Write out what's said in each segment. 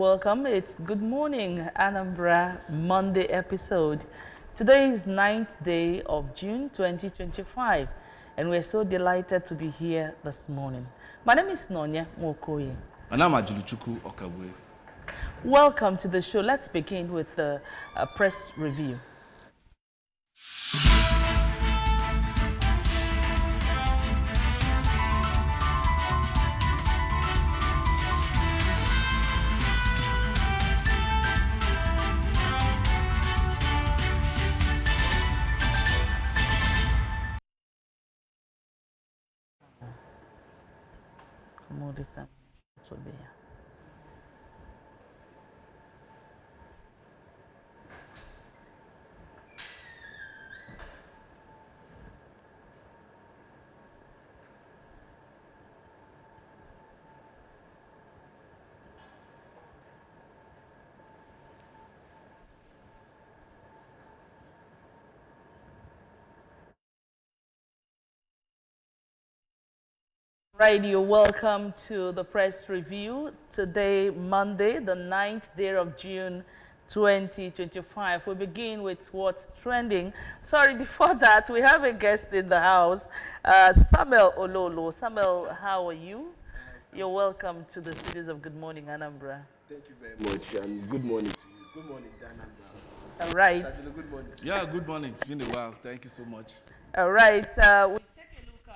Welcome. It's Good Morning Anambra Monday episode. Today is 9th day of June 2025, and we're so delighted to be here this morning. My name is Nonya Mokoye. And I'm Ajuluchuku Okabwe. Welcome to the show. Let's begin with a press review. Right, you're welcome to the press review. Today, Monday, the 9th day of June 2025. We begin with what's trending. Sorry, before that, we have a guest in the house, Samuel Ololo. Samuel, how are you? You're welcome to the studios of Good Morning Anambra. Thank you very much, and good morning to you. Good morning, Anambra. All right. Good morning. Yeah, good morning. It's been a while. Thank you so much. All right. We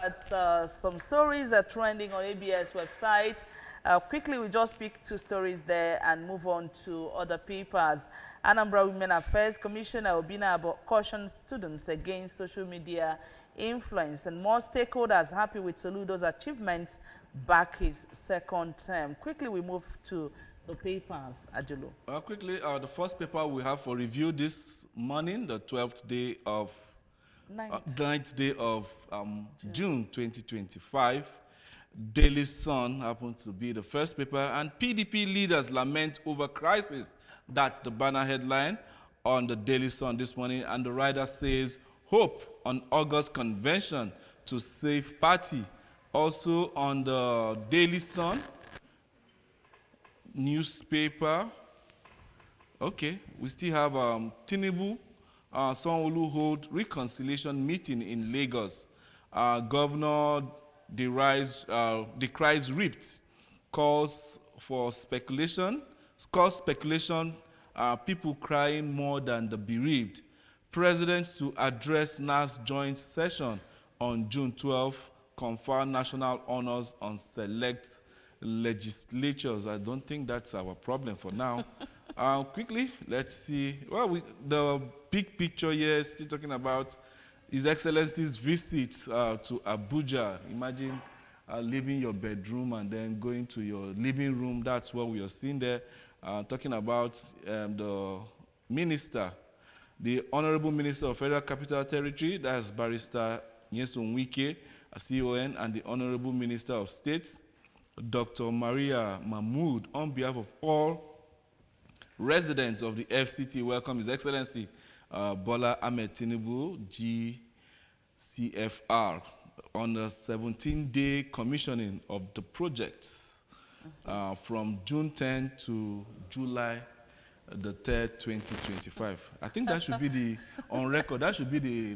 at some stories are trending on ABS website. Quickly, we just pick two stories there and move on to other papers. Anambra Women Affairs Commissioner Obina cautions students against social media influence, and more stakeholders happy with Soludo's achievements back his second term. Quickly, we move to the papers, Ajulu. Quickly, the first paper we have for review this morning, the 12th day of 9th day of June 2025. Daily Sun happens to be the first paper, and PDP leaders lament over crisis. That's the banner headline on the Daily Sun this morning, and the writer says, hope on August convention to save party. Also on the Daily Sun newspaper, okay, we still have Tinubu. Sanwo-Olu hold reconciliation meeting in Lagos. Governor decries rift, calls speculation, people crying more than the bereaved. President to address NAS joint session on June 12, confer national honors on select legislatures. I don't think that's our problem for now. Quickly, let's see. Well, the big picture here is still talking about His Excellency's visit to Abuja. Imagine leaving your bedroom and then going to your living room. That's what we are seeing there. Talking about the minister, the Honorable Minister of Federal Capital Territory, that's Barrister Nyesom Wike, CON, and the Honorable Minister of State, Dr. Maria Mahmood, on behalf of all residents of the FCT, welcome His Excellency Bola Ahmed Tinubu, GCFR, on the 17-day commissioning of the project from June 10 to July the 3rd, 2025. I think that should be the, on record, that should be the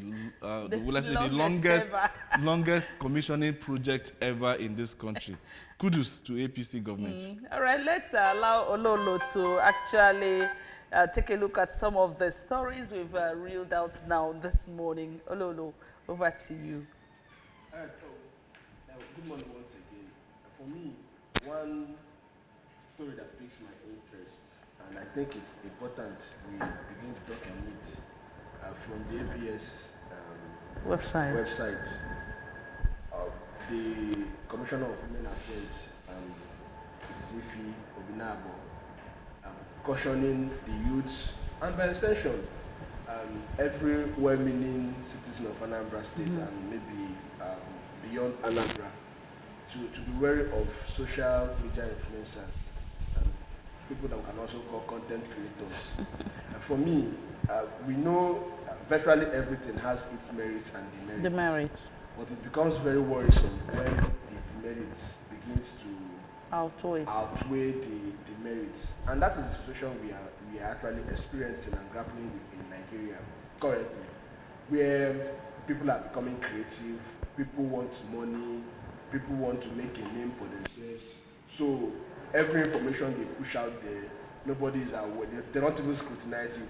longest commissioning project ever in this country. Kudos to APC government. All right, let's allow Ololo to actually take a look at some of the stories we've reeled out now this morning. Ololo, over to you. Good morning once again. For me, one story that piques my interest, and I think it's important we begin to talk on it from the APS website. The Commissioner of Women Affairs, Zifi Obinabo, cautioning the youths, and by extension, every well-meaning citizen of Anambra State and maybe beyond Anambra to be wary of social media influencers and people that we can also call content creators. And for me, we know virtually everything has its merits and demerits. But it becomes very worrisome when the demerits begins to outweigh the merits. And that is the situation we are actually experiencing and grappling with in Nigeria currently, where people are becoming creative, people want money, people want to make a name for themselves. So every information they push out there, nobody is aware. They don't even scrutinize it.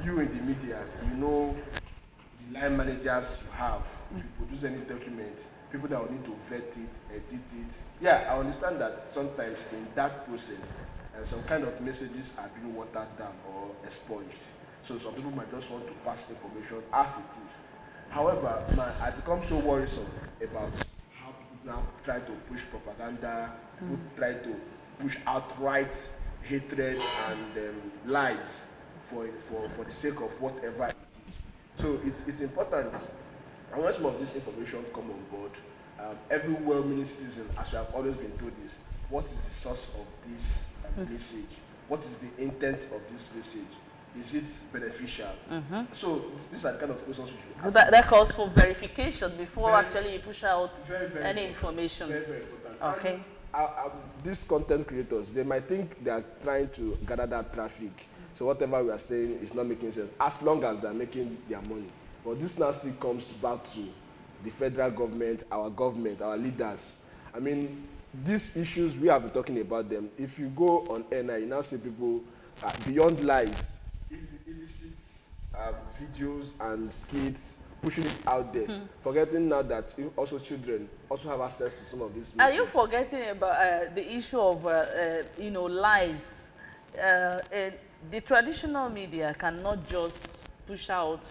You in the media, you know the line managers you have. If you produce any document, people that will need to vet it, edit it. Yeah, I understand that sometimes in that process, some kind of messages are being watered down or expunged. So some people might just want to pass information as it is. However, I become so worrisome about how people now try to push propaganda, people try to push outright hatred and lies for the sake of whatever it is. So it's important. And when some of this information come on board, every well-meaning citizen, as we have always been told, is what is the source of this message? What is the intent of this message? Is it beneficial? So these are the kind of questions we should ask. That calls for verification before actually you push out any information. Very, very important. Okay. And, these content creators, they might think they are trying to gather that traffic. So whatever we are saying is not making sense, as long as they are making their money. But this now still comes back to the federal government, our leaders. I mean, these issues, we have been talking about them. If you go on air now, you now see people beyond lies, illicit videos and skits, pushing it out there, forgetting now that also children also have access to some of these. Are you forgetting about the issue of lives? The traditional media cannot just push out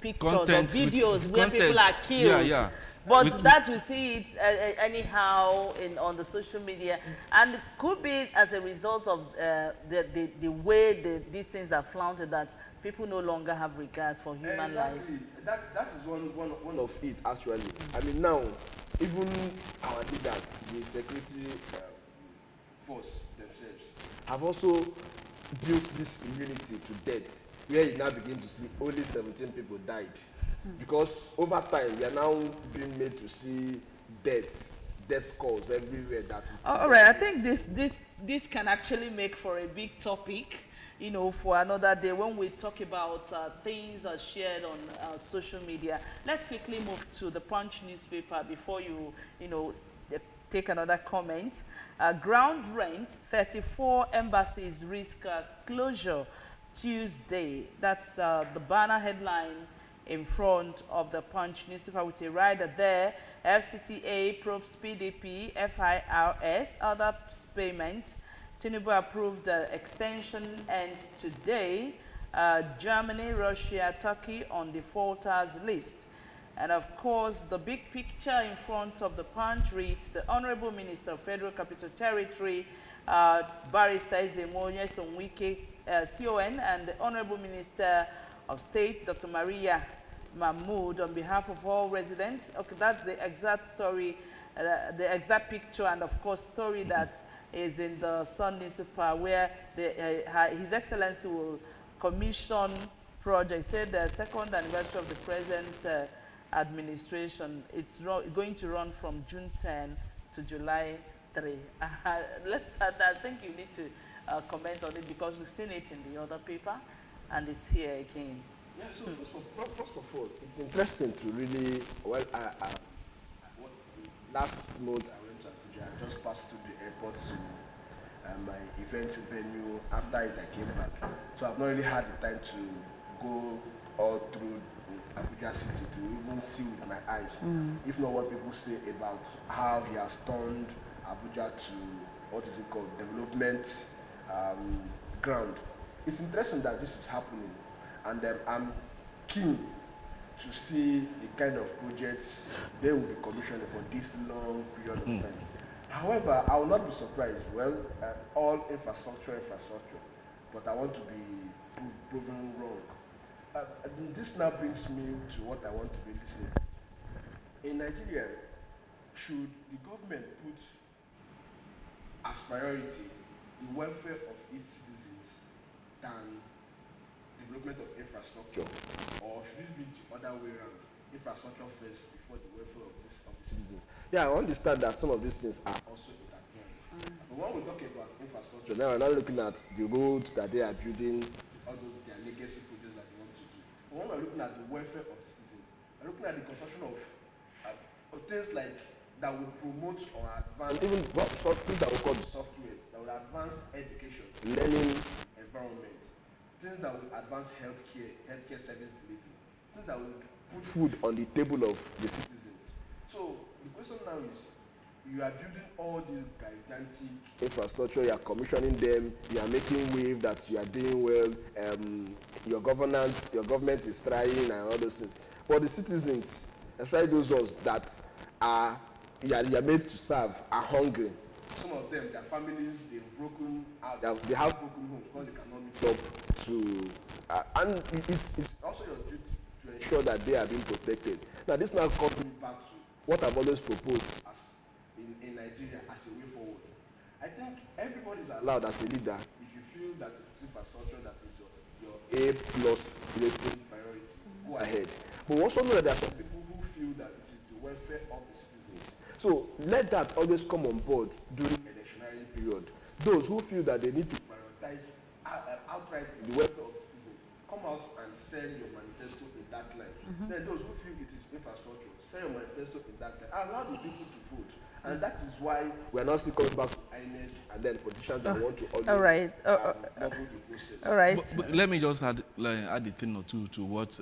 pictures or videos where people are killed. But that we see it anyhow on the social media, and it could be as a result of the way these things are flaunted, that people no longer have regard for human lives. That is one of it, actually. I mean, now, even our leaders, the security force themselves, have also built this immunity to death, where you now begin to see only 17 people died. Because over time, we are now being made to see death calls everywhere. That is. All right, I think this can actually make for a big topic, for another day when we talk about things shared on social media. Let's quickly move to the Punch newspaper before you take another comment. Ground rent, 34 embassies risk closure Tuesday. That's the banner headline in front of the Punch newspaper with a rider there. FCTA probes PDP, FIRS, other payment. Tinubu approved the extension ends today. Germany, Russia, Turkey on defaulters list. And of course, the big picture in front of the Punch reads, the Honorable Minister of Federal Capital Territory, Barrister Ezemonye Sonwike, CON, and the Honorable Minister of State, Dr. Maria Mahmood, on behalf of all residents. Okay, that's the exact story, the exact picture, and of course, story that is in the Sun newspaper, where His Excellency will commission projects. Said the second anniversary of the present administration. It's going to run from June 10 to July 3. Let's. I think you need to comment on it, because we've seen it in the other paper, and it's here again. Yeah, so first of all, it's interesting to really, last month I went to Abuja. I just passed through the airport to my event venue. After it, I came back. So I've not really had the time to go all through Abuja city to even see with my eyes. If not what people say about how he has turned Abuja to, what is it called, development ground. It's interesting that this is happening, and I'm keen to see the kind of projects they will be commissioning for this long period of time. However, I will not be surprised. Well, all infrastructure, but I want to be proven wrong. This now brings me to what I want to really say. In Nigeria, should the government put as priority the welfare of its citizens than development of infrastructure, or should it be the other way around? infrastructure first before the welfare of the citizens. Yeah, I understand that some of these things are also intertwined. But when we talk about infrastructure, now we're not looking at the roads that they are building, all those their legacy projects that they want to do. But when we're looking at the welfare of the citizens, we're looking at the construction of things like that will promote or advance, even things that we call the softwares, that will advance education, learning environment, things that will advance healthcare service delivery, things that will put food on the table of the citizens. So the question now is, you are building all these gigantic infrastructure, you are commissioning them, you are making wave that you are doing well, your government is trying and all those things. But the citizens, especially those ones that are you are made to serve, are hungry. Some of them, their families, they've broken out, they have broken homes because they cannot meet up to, and it's also your duty to ensure that they are being protected. Now this now comes back to what I've always proposed as in Nigeria as a way forward. I think everybody is allowed as a leader, if you feel that it's infrastructure that is your A plus rating priority, go ahead. But also know that there are some people who feel that it is the welfare of the citizens. So let that always come on board during electionary period. Those who feel that they need to prioritize outright the welfare of the citizens, come out and sell your manifesto in that line. Then those who feel it is infrastructure, sell your manifesto in that line. Allow the people to vote. And that is why we are now still coming back to INEC and then politicians that want to always bubble the process. All right. But let me just add a thing or two to what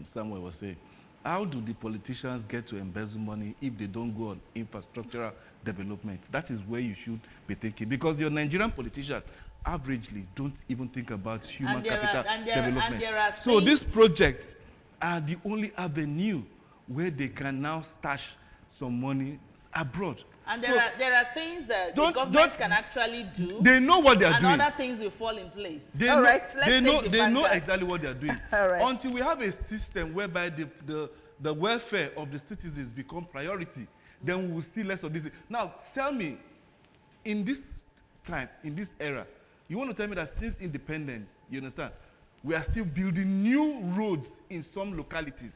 Samuel was saying. How do the politicians get to embezzle money if they don't go on infrastructural development? That is where you should be thinking. Because your Nigerian politicians averagely don't even think about human capital development. So these projects are the only avenue where they can now stash some money abroad. And there are things that the government can actually do. They know what they are doing. And other things will fall in place. They know exactly what they are doing. Until we have a system whereby the welfare of the citizens become priority, then we will see less of this. Now, tell me, in this time, in this era, you want to tell me that since independence, you understand, we are still building new roads in some localities.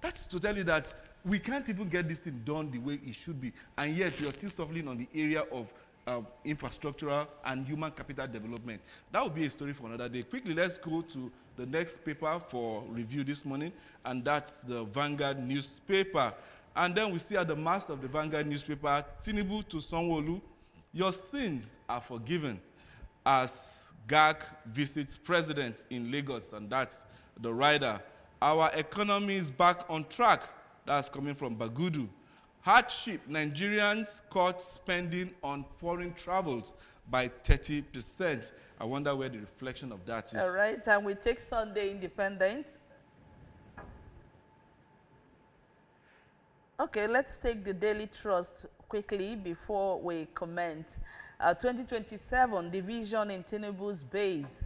That's to tell you that we can't even get this thing done the way it should be, and yet we are still struggling on the area of infrastructural and human capital development. That will be a story for another day. Quickly, let's go to the next paper for review this morning, and that's the Vanguard newspaper. And then we see at the mast of the Vanguard newspaper, Tinubu to Sanwo-Olu, your sins are forgiven, as GAC visits president in Lagos, and that's the rider. Our economy is back on track. That's coming from Bagudu. Hardship, Nigerians caught spending on foreign travels by 30%. I wonder where the reflection of that is. All right, and we take Sunday Independent. Okay, let's take the Daily Trust quickly before we comment. 2027 division in Tinubu's base.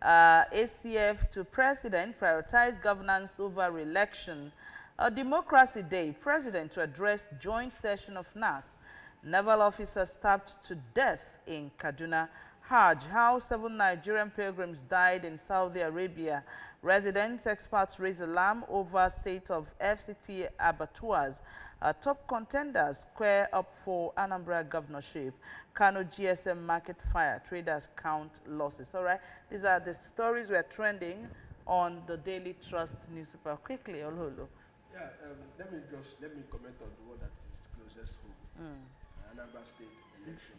ACF to president, prioritize governance over re-election. A Democracy Day, president to address joint session of NAS. Naval officer stabbed to death in Kaduna. Hajj, how 7 Nigerian pilgrims died in Saudi Arabia. Residents, experts raise alarm over state of FCT abattoirs. Top contenders square up for Anambra governorship. Kano GSM market fire. Traders count losses. All right, these are the stories we are trending on the Daily Trust newspaper. Quickly, Ololo. Yeah, let me comment on the one that is closest home. Anambra State election.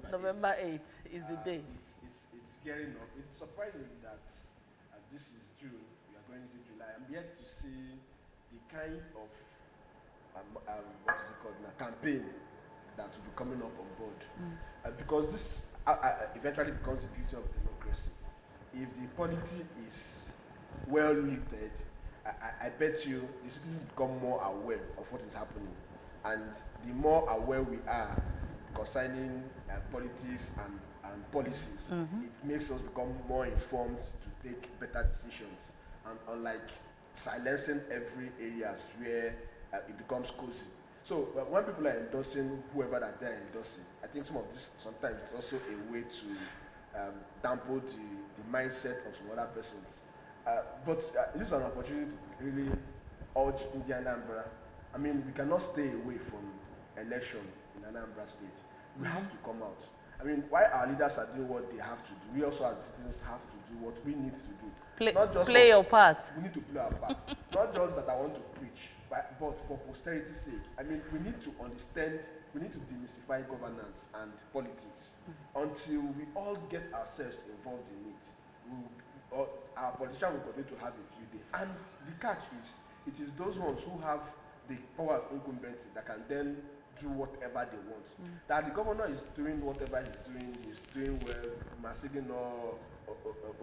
November 8th is the day. It's gearing up. It's surprising that this is June, we are going into July. I'm yet to see the kind of what is it called now, campaign that will be coming up on board. Because this eventually becomes the beauty of democracy. If the polity is well knitted, I bet you the citizens become more aware of what is happening. And the more aware we are concerning politics and policies, it makes us become more informed to take better decisions. And unlike silencing every areas where it becomes cozy. So when people are endorsing whoever that they're endorsing, I think some of this sometimes it's also a way to dampen the mindset of some other persons. But this is an opportunity to really urge in the Anambra. I mean, we cannot stay away from election in Anambra State. We have to come out. I mean, while our leaders are doing what they have to do, we also as citizens have to do what we need to do. Play your part. We need to play our part. Not just that I want to preach, but for posterity's sake. I mean, we need to understand, we need to demystify governance and politics until we all get ourselves involved in it. Our politicians will continue to have a few days. And the catch is, it is those ones who have the power of incumbency that can then do whatever they want. That the governor is doing whatever he's doing well, Masigino,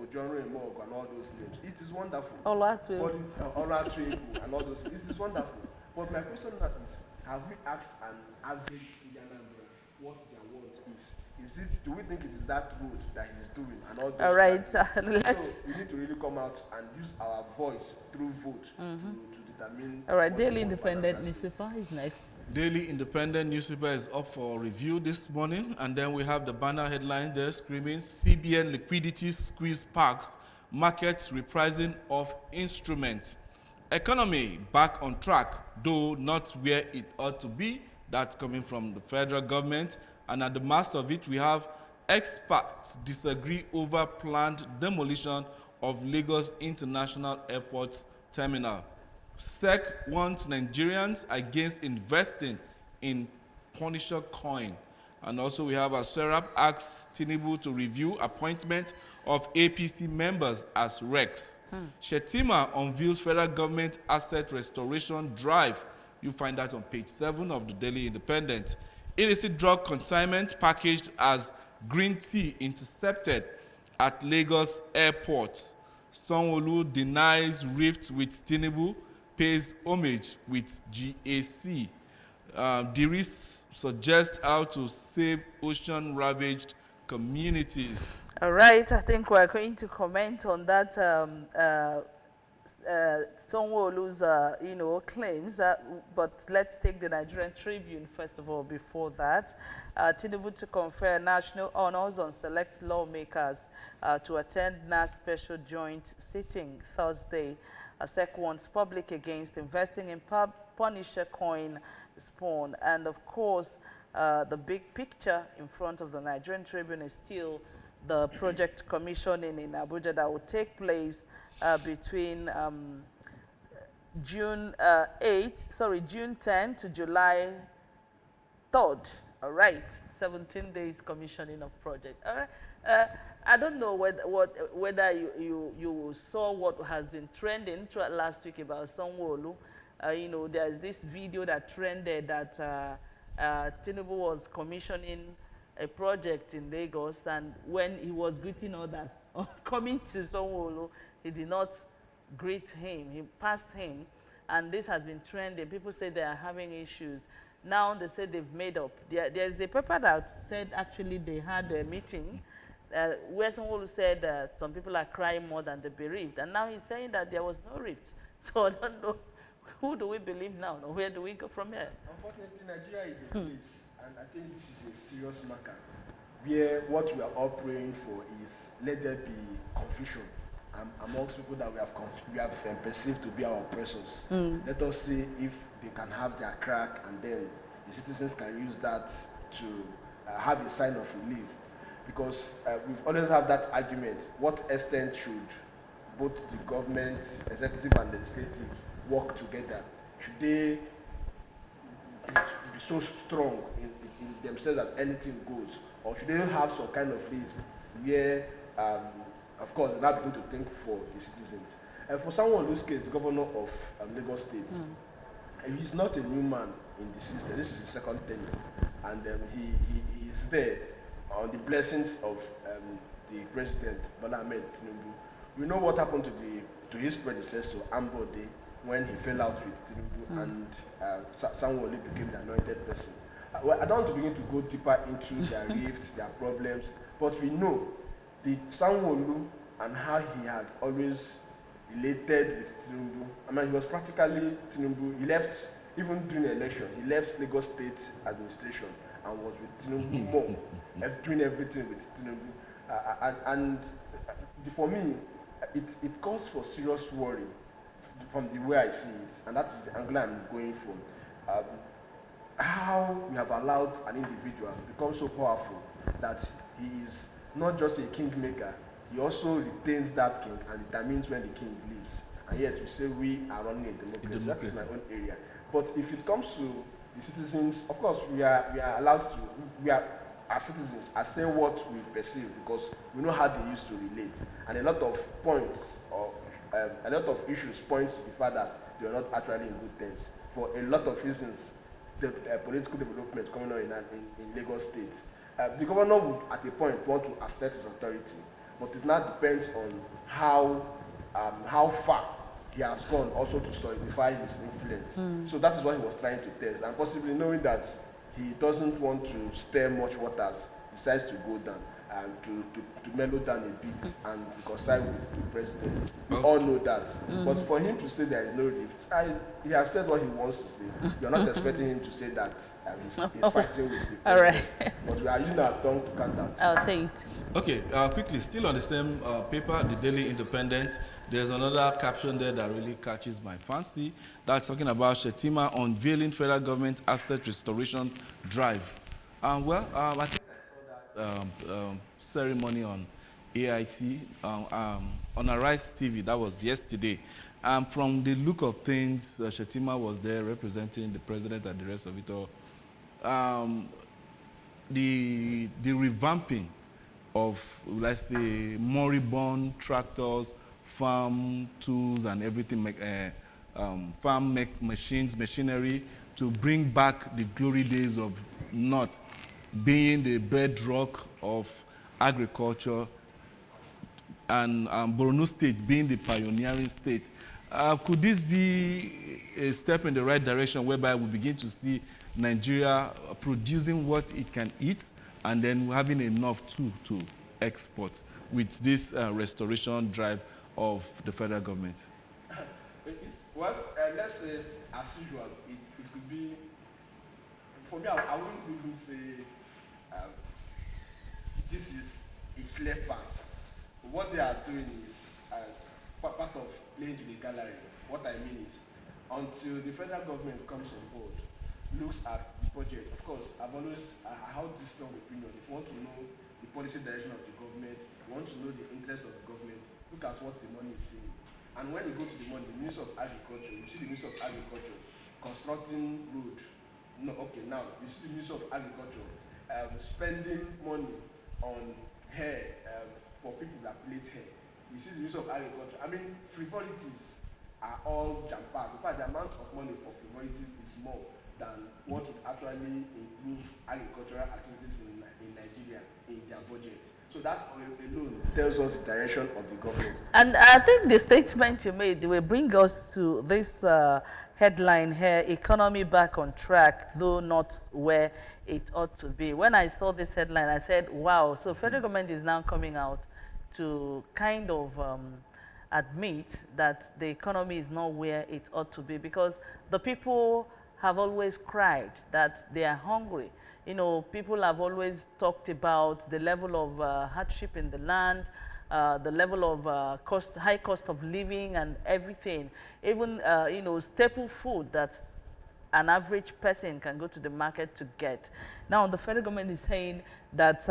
Ojonro Imog and all those names. It is wonderful. Olatu and all those. It is wonderful. But my question is, have we asked an average Anambra what their want is? Do we think it is that good that he's doing and all those? All right, so we need to really come out and use our voice through vote to determine. All right, Daily Independent newspaper is next. Daily Independent newspaper is up for review this morning, and then we have the banner headline there screaming CBN liquidity squeeze packs, markets reprising of instruments. Economy back on track, though not where it ought to be. That's coming from the federal government. And at the mast of it, we have experts disagree over planned demolition of Lagos International Airport Terminal. SEC warns Nigerians against investing in Punisher coin. And also we have Serap asks Tinubu to review appointment of APC members as Rex. Shetima unveils federal government asset restoration drive. You find that on page 7 of the Daily Independent. Illicit drug consignment packaged as green tea intercepted at Lagos Airport. Sanwo-Olu denies rift with Tinubu, pays homage with GAC. Diris suggests how to save ocean-ravaged communities. All right, I think we're going to comment on that Sanwo-Olu's, claims, but let's take the Nigerian Tribune first of all before that. Tinubu to confer national honors on select lawmakers to attend NAS special joint sitting Thursday. SEC warns public against investing in Punisher coin spawn. And of course, the big picture in front of the Nigerian Tribune is still the project commissioning in Abuja that will take place between June 10 to July 3rd. All right, 17 days commissioning of project. All right. I don't know whether you saw what has been trending throughout last week about Sanwo-Olu. There's this video that trended that Tinubu was commissioning a project in Lagos, and when he was greeting others coming to Sanwo-Olu, he did not greet him. He passed him, and this has been trending. People say they are having issues. Now they say they've made up. There's a paper that said actually they had a meeting where Sanwo-Olu said that some people are crying more than the bereaved, and now he's saying that there was no rift. So I don't know, who do we believe now? Where do we go from here? Unfortunately, Nigeria is a place, and I think this is a serious matter, where what we are all praying for is let there be confusion amongst people that we have perceived to be our oppressors. Let us see if they can have their crack, and then the citizens can use that to have a sign of relief. Because we've always had that argument, what extent should both the government, executive and legislative work together? Should they be so strong in themselves that anything goes? Or should they have some kind of rift where, of course, they're not going to think for the citizens? And for Sanwo-Olu's case, the governor of Lagos State, he's not a new man in the system. This is his second tenure. And he is there on the blessings of the president, Bola Ahmed Tinubu. We know what happened to his predecessor, Ambode, when he fell out with Tinubu and Sanwo-Olu became the anointed person. Well, I don't want to begin to go deeper into their rifts, their problems, but we know the Sanwo-Olu and how he had always related with Tinubu. I mean, he was practically Tinubu. He left, even during the election, he left Lagos State administration and was with Tinubu more, doing everything with Tinubu. For me, it calls for serious worry from the way I see it, and that is the angle I'm going from, um, how we have allowed an individual to become so powerful that he is not just a kingmaker, he also retains that king and determines when the king leaves. And yet we say we are running a democracy. That is my own area. But if it comes to the citizens, of course we are allowed to, we are, as citizens, are saying what we perceive because we know how they used to relate. And a lot of points or a lot of issues points to the fact that they are not actually in good terms for a lot of reasons. The political development coming on in Lagos State. The governor would at a point want to assert his authority, but it now depends on how far he has gone also to solidify his influence. So that is what he was trying to test, and possibly knowing that he doesn't want to stir much waters, decides to go down and to mellow down a bit and reconcile with the president. We all know that. But for him to say there is no rift, he has said what he wants to say. You're not expecting him to say that he's fighting with the president. All right. But we are using our tongue to count that. I'll say it. Okay, quickly, still on the same paper, the Daily Independent, there's another caption there that really catches my fancy. That's talking about Shetima unveiling federal government asset restoration drive. Well, I think ceremony on AIT, on Arise TV, that was yesterday. And from the look of things, Shetima was there representing the president and the rest of it all. The revamping of, let's say, moribund tractors, farm tools and everything, farm machines, machinery, to bring back the glory days of North being the bedrock of agriculture, and Borno State being the pioneering state. Could this be a step in the right direction whereby we begin to see Nigeria producing what it can eat and then having enough too to export with this restoration drive of the federal government? Well, let's say, as usual, it could be, for me, I wouldn't even say this is a clear path. What they are doing is part of playing to the gallery. What I mean is, until the federal government comes on board, looks at the budget. Of course, I hold this strong opinion. If you want to know the policy direction of the government, you want to know the interest of the government, look at what the money is saying. And when you go to the money, the Minister of Agriculture, you see the Minister of Agriculture constructing road. No, okay, now you see the Minister of Agriculture spending money on hair for people that plait hair. You see the Minister of Agriculture. I mean, frivolities are all jam-packed. In fact, the amount of money for frivolities is more than what would actually improve agricultural activities in Nigeria in their budget. So that alone tells us the direction of the government. And I think the statement you made will bring us to this headline here, economy back on track, though not where it ought to be. When I saw this headline, I said, wow, so federal government is now coming out to kind of admit that the economy is not where it ought to be, because the people have always cried that they are hungry. You know, people have always talked about the level of hardship in the land, the level of high cost of living and everything. Even, you know, staple food that an average person can go to the market to get. Now, the federal government is saying that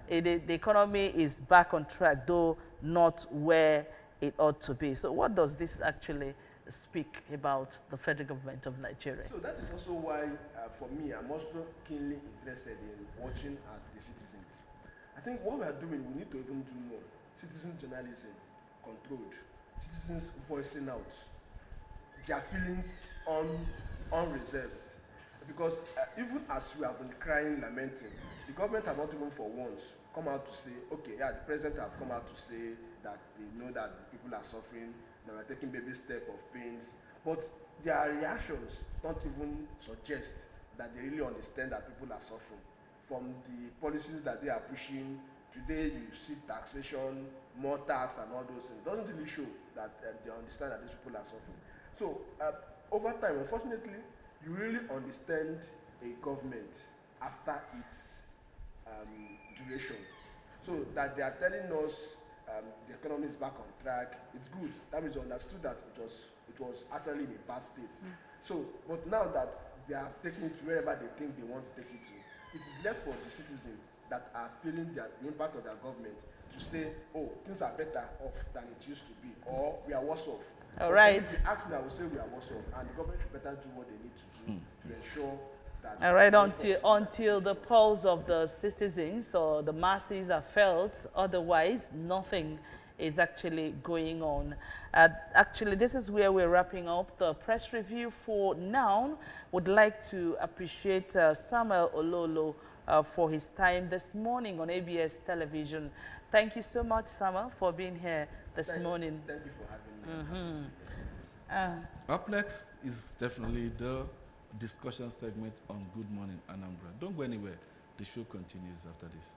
the economy is back on track, though not where it ought to be. So what does this actually speak about the federal government of Nigeria? So that is also why, for me, I'm also keenly interested in watching at the citizens. I think what we are doing, we need to even do more. Citizen journalism, controlled. Citizens voicing out their feelings unreserved. Because even as we have been crying, lamenting, the government have not even for once come out to say, okay, yeah, the president have come out to say that they know that the people are suffering, they are taking baby step of pains, but their reactions don't even suggest that they really understand that people are suffering. From the policies that they are pushing, today you see taxation, more tax and all those things. It doesn't really show that they understand that these people are suffering. So over time, unfortunately, you really understand a government after its duration. So that they are telling us the economy is back on track. It's good. That means they understood that it was actually in a bad state. So, but now that they are taking it to wherever they think they want to take it to, it is left for the citizens that are feeling the impact of their government to say, oh, things are better off than it used to be, or we are worse off. All right. If they ask me, I will say we are worse off, and the government should better do what they need to do to ensure that. All right, until the pulse of the citizens or the masses are felt, otherwise nothing is actually going on. Actually, this is where we're wrapping up the press review for now. Would like to appreciate Samuel Ololo for his time this morning on ABS television. Thank you so much, Samuel, for being here this morning. Thank you for having me. Up next is definitely the discussion segment on Good Morning Anambra. Don't go anywhere. The show continues after this.